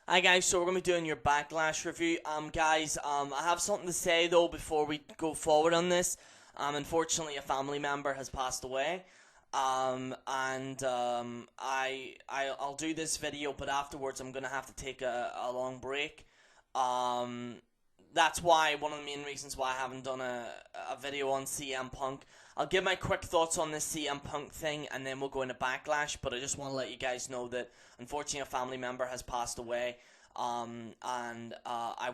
Hi guys, so we're gonna be doing your backlash review. Guys, I have something to say though before we go forward on this. Unfortunately, a family member has passed away. I'll do this video, but afterwards I'm gonna have to take a long break. Um, that's why one of the main reasons why I haven't done a video on CM Punk. I'll give my quick thoughts on this CM Punk thing, and then we'll go into backlash. But I just want to let you guys know that unfortunately a family member has passed away, I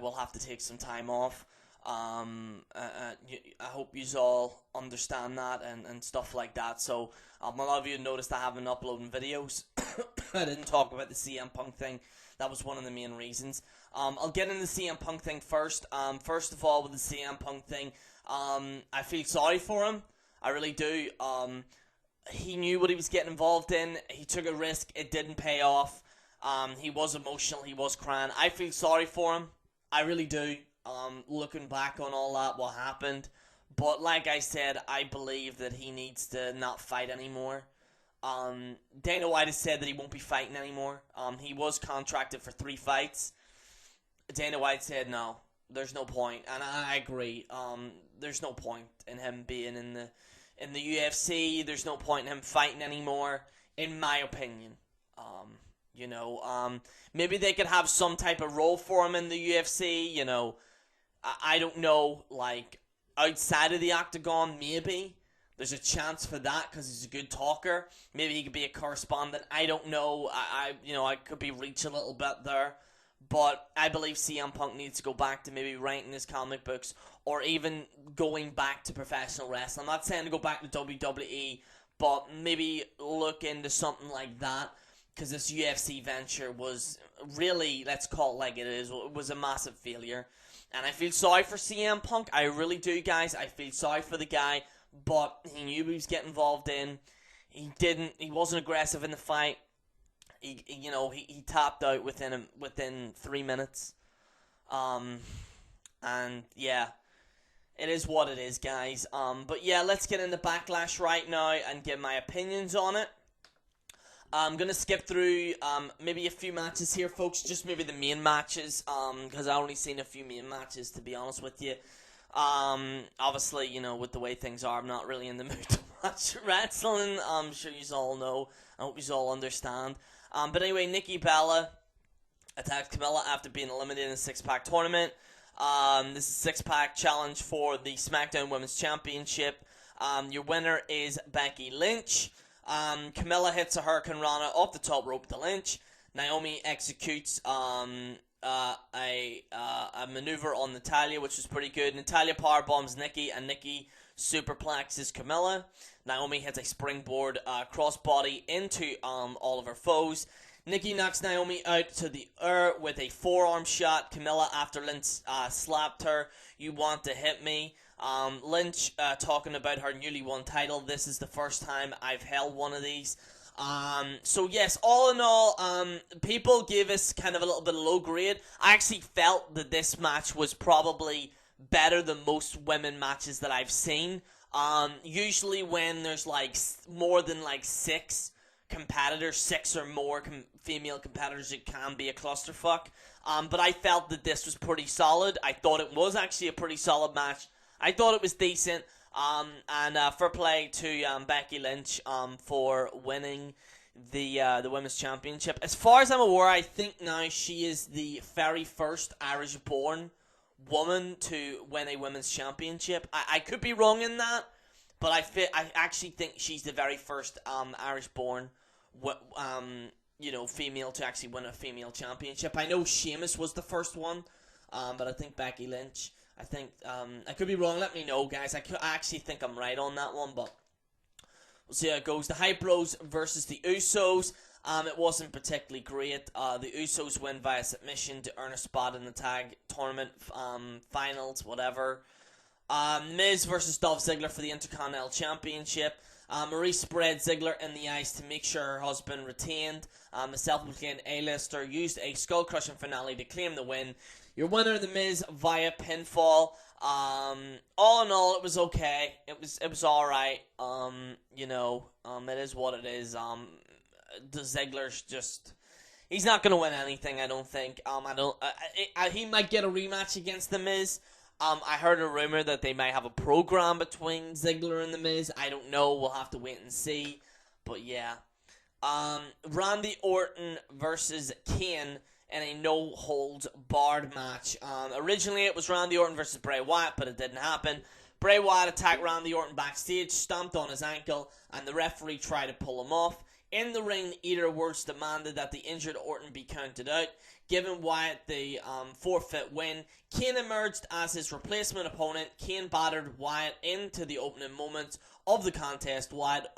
will have to take some time off. I hope you all understand that and stuff like that. So a lot of you noticed I haven't uploaded videos. I didn't talk about the CM Punk thing. That was one of the main reasons. I'll get into the CM Punk thing first. First of all, with the CM Punk thing, I feel sorry for him. I really do. He knew what he was getting involved in. He took a risk. It didn't pay off. He was emotional. He was crying. I feel sorry for him. I really do. Looking back on all that, what happened. But like I said, I believe that he needs to not fight anymore. Dana White has said that he won't be fighting anymore. He was contracted for 3 fights. Dana White said no, there's no point, and I agree. There's no point in him being in the UFC. There's no point in him fighting anymore, in my opinion. Maybe they could have some type of role for him in the UFC. I don't know, like outside of the octagon, maybe. There's a chance for that because he's a good talker. Maybe he could be a correspondent. I don't know. I could be reach a little bit there, but I believe CM Punk needs to go back to maybe writing his comic books or even going back to professional wrestling. I'm not saying to go back to WWE, but maybe look into something like that because this UFC venture was really, let's call it like it is, it was a massive failure. And I feel sorry for CM Punk. I really do, guys. I feel sorry for the guy. But he knew what he was getting involved in. He wasn't aggressive in the fight. He tapped out within 3 minutes. And yeah, it is what it is, guys. But yeah, let's get into Backlash right now and give my opinions on it. I'm gonna skip through maybe a few matches here, folks. Just maybe the main matches, because I only seen a few main matches, to be honest with you. Obviously, with the way things are, I'm not really in the mood to watch wrestling. I'm sure you all know. I hope you all understand. But anyway, Nikki Bella attacked Camilla after being eliminated in a 6-pack tournament. This is a 6-pack challenge for the SmackDown Women's Championship. Your winner is Becky Lynch. Camilla hits a Hurricane Rana off the top rope to Lynch. Naomi executes a maneuver on Natalya, which was pretty good. Natalya powerbombs Nikki, and Nikki superplexes Camilla. Naomi hits a springboard crossbody into all of her foes. Nikki knocks Naomi out to the air with a forearm shot. Camilla, after Lynch slapped her, "You want to hit me?" Lynch talking about her newly won title. This is the first time I've held one of these. So yes, all in all, people gave us kind of a little bit of low grade. I actually felt that this match was probably better than most women matches that I've seen. Usually when there's like more than like 6 competitors, 6 or more female competitors, it can be a clusterfuck. But I felt that this was pretty solid. I thought it was actually a pretty solid match. I thought it was decent. Fair play to Becky Lynch for winning the women's championship. As far as I'm aware, I think now she is the very first Irish-born woman to win a women's championship. I could be wrong in that, but I actually think she's the very first Irish-born female to actually win a female championship. I know Sheamus was the first one, but I think Becky Lynch. I think, I could be wrong, let me know, guys. I actually think I'm right on that one, but we'll see how it goes. The Hype Bros versus the Usos. It wasn't particularly great. The Usos win via submission to earn a spot in the tag tournament finals, whatever. Miz versus Dolph Ziggler for the Intercontinental Championship. Marie spread Ziggler in the ice to make sure her husband retained. The self-proclaimed A-lister used a skull-crushing finale to claim the win. Your winner, The Miz, via pinfall. All in all, it was okay. It was all right. It is what it is. The Ziggler's just, He's not going to win anything, I don't think. He might get a rematch against The Miz. I heard a rumor that they might have a program between Ziggler and The Miz. I don't know. We'll have to wait and see. But yeah. Randy Orton versus Kane in a no-holds-barred match. Originally, it was Randy Orton versus Bray Wyatt, but it didn't happen. Bray Wyatt attacked Randy Orton backstage, stomped on his ankle, and the referee tried to pull him off. In the ring, either Woods demanded that the injured Orton be counted out, giving Wyatt the forfeit win. Kane emerged as his replacement opponent. Kane battered Wyatt into the opening moments of the contest. Wyatt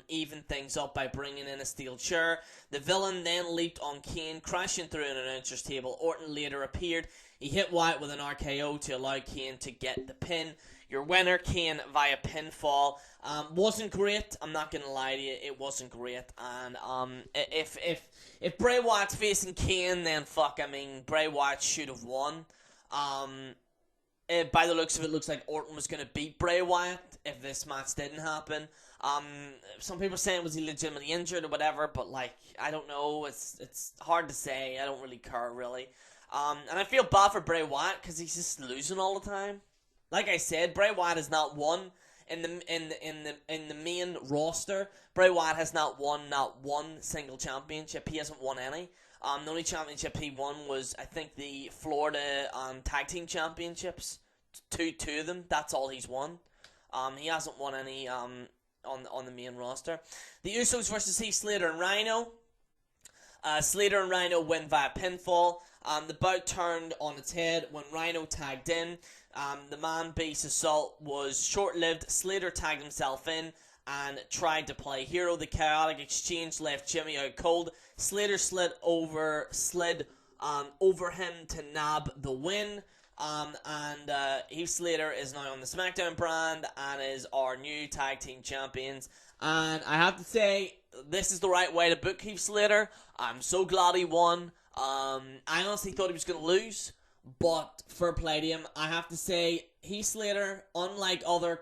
evened things up by bringing in a steel chair. The villain then leaped on Kane, crashing through an announcer's table. Orton later appeared. He hit Wyatt with an RKO to allow Kane to get the pin. Your winner, Kane, via pinfall. Wasn't great. I'm not gonna lie to you. It wasn't great. And if Bray Wyatt's facing Kane, then Bray Wyatt should have won. By the looks of it, looks like Orton was gonna beat Bray Wyatt if this match didn't happen. Some people saying was he legitimately injured or whatever, but like I don't know. It's hard to say. I don't really care really. And I feel bad for Bray Wyatt because he's just losing all the time. Like I said, Bray Wyatt has not won in the main roster. Bray Wyatt has not won one single championship. He hasn't won any. The only championship he won was I think the Florida Tag Team Championships. Two of them. That's all he's won. He hasn't won any on the main roster. The Usos versus Heath Slater and Rhino. Slater and Rhino win via pinfall. The bout turned on its head when Rhino tagged in. The man-based assault was short-lived. Slater tagged himself in and tried to play hero. The chaotic exchange left Jimmy out cold. Slater slid over him to nab the win. Heath Slater is now on the SmackDown brand and is our new tag team champions. And I have to say, this is the right way to book Heath Slater. I'm so glad he won. I honestly thought he was going to lose, but fair play to him. I have to say, Heath Slater, unlike other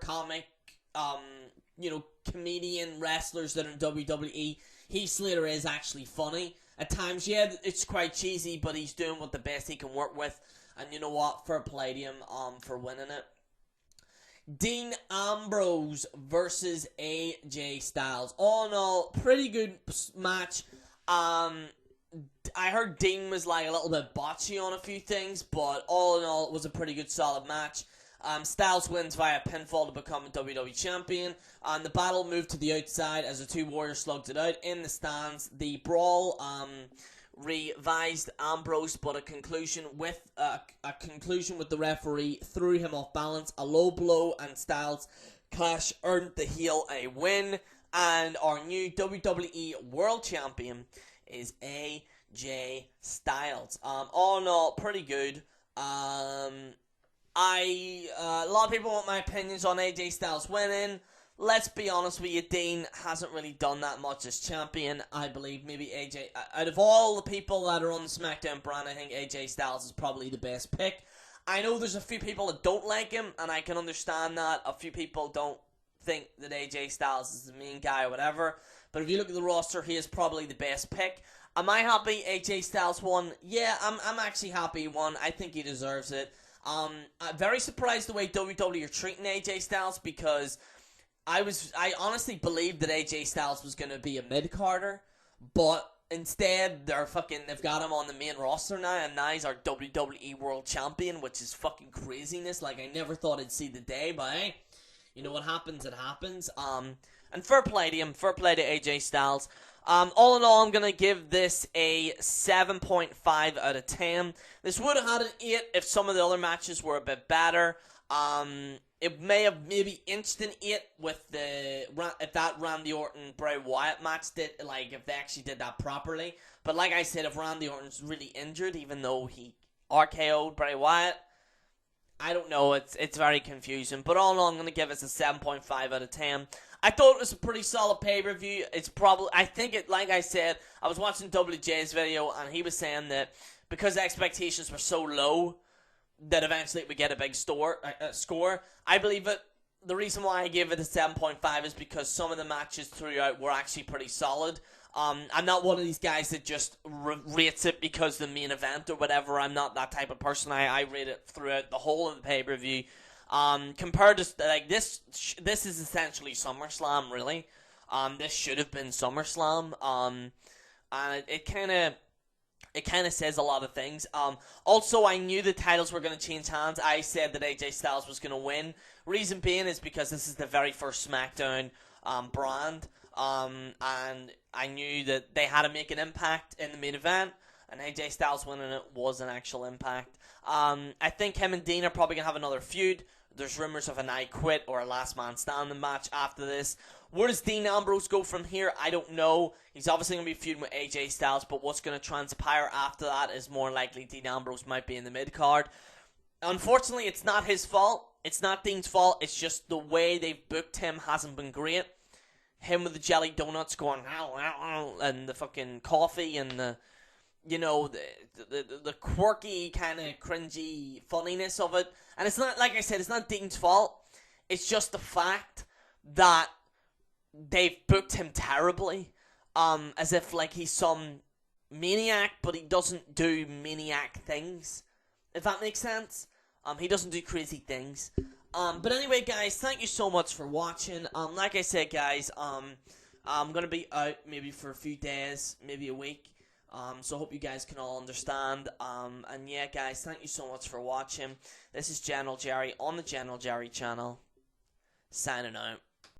comedian wrestlers that are in WWE, Heath Slater is actually funny. At times, yeah, it's quite cheesy, but he's doing what the best he can work with. And you know what? Fair play to him for winning it. Dean Ambrose versus AJ Styles. All in all, pretty good match. I heard Dean was like a little bit botchy on a few things, but all in all, it was a pretty good, solid match. Styles wins via pinfall to become a WWE champion. The battle moved to the outside as the two warriors slugged it out in the stands. The brawl revised Ambrose, but a conclusion with the referee threw him off balance. A low blow and Styles clash earned the heel a win, and our new WWE World Champion is AJ Styles. All in all, pretty good. A lot of people want my opinions on AJ Styles winning. Let's be honest with you, Dean hasn't really done that much as champion. I believe maybe AJ, out of all the people that are on the SmackDown brand, I think AJ Styles is probably the best pick. I know there's a few people that don't like him, and I can understand that. A few people don't think that AJ Styles is the main guy or whatever. But if you look at the roster, he is probably the best pick. Am I happy AJ Styles won? Yeah, I'm actually happy he won. I think he deserves it. I'm very surprised the way WWE are treating AJ Styles, because I honestly believed that AJ Styles was going to be a mid-carder, but instead they've got him on the main roster now, and now he's our WWE World Champion, which is fucking craziness. Like, I never thought I'd see the day, but hey, you know what happens, it happens. And fair play to him, fair play to AJ Styles. All in all, I'm going to give this a 7.5 out of 10. This would have had an 8 if some of the other matches were a bit better. It may have maybe inched an 8 if that Randy Orton Bray Wyatt match did, like, if they actually did that properly. But like I said, if Randy Orton's really injured, even though he RKO'd Bray Wyatt, I don't know, it's very confusing. But all in all, I'm going to give it a 7.5 out of 10. I thought it was a pretty solid pay-per-view. Like I said, I was watching WJ's video, and he was saying that because the expectations were so low, that eventually it would get a big score. I believe it. The reason why I gave it a 7.5 is because some of the matches throughout were actually pretty solid. I'm not one of these guys that just rates it because the main event or whatever. I'm not that type of person. I rate it throughout the whole of the pay-per-view. Compared to, like, this is essentially SummerSlam, really. This should have been SummerSlam. And it kind of says a lot of things. Also, I knew the titles were going to change hands. I said that AJ Styles was going to win. Reason being is because this is the very first SmackDown brand. And I knew that they had to make an impact in the main event, and AJ Styles winning it was an actual impact. I think him and Dean are probably going to have another feud. There's rumors of an I Quit or a Last Man Standing match after this. Where does Dean Ambrose go from here? I don't know. He's obviously going to be feuding with AJ Styles, but what's going to transpire after that is more likely Dean Ambrose might be in the mid-card. Unfortunately, it's not his fault. It's not Dean's fault. It's just the way they've booked him hasn't been great. Him with the jelly donuts going, and the fucking coffee and the, you know, the quirky kind of cringy funniness of it. And it's not, like I said, it's not Dean's fault. It's just the fact that they've booked him terribly, as if like he's some maniac, but he doesn't do maniac things, if that makes sense. He doesn't do crazy things. But anyway, guys, thank you so much for watching. Like I said, guys, I'm gonna be out maybe for a few days, maybe a week. So I hope you guys can all understand. And yeah, guys, thank you so much for watching. This is General Jerry on the General Jerry channel, signing out.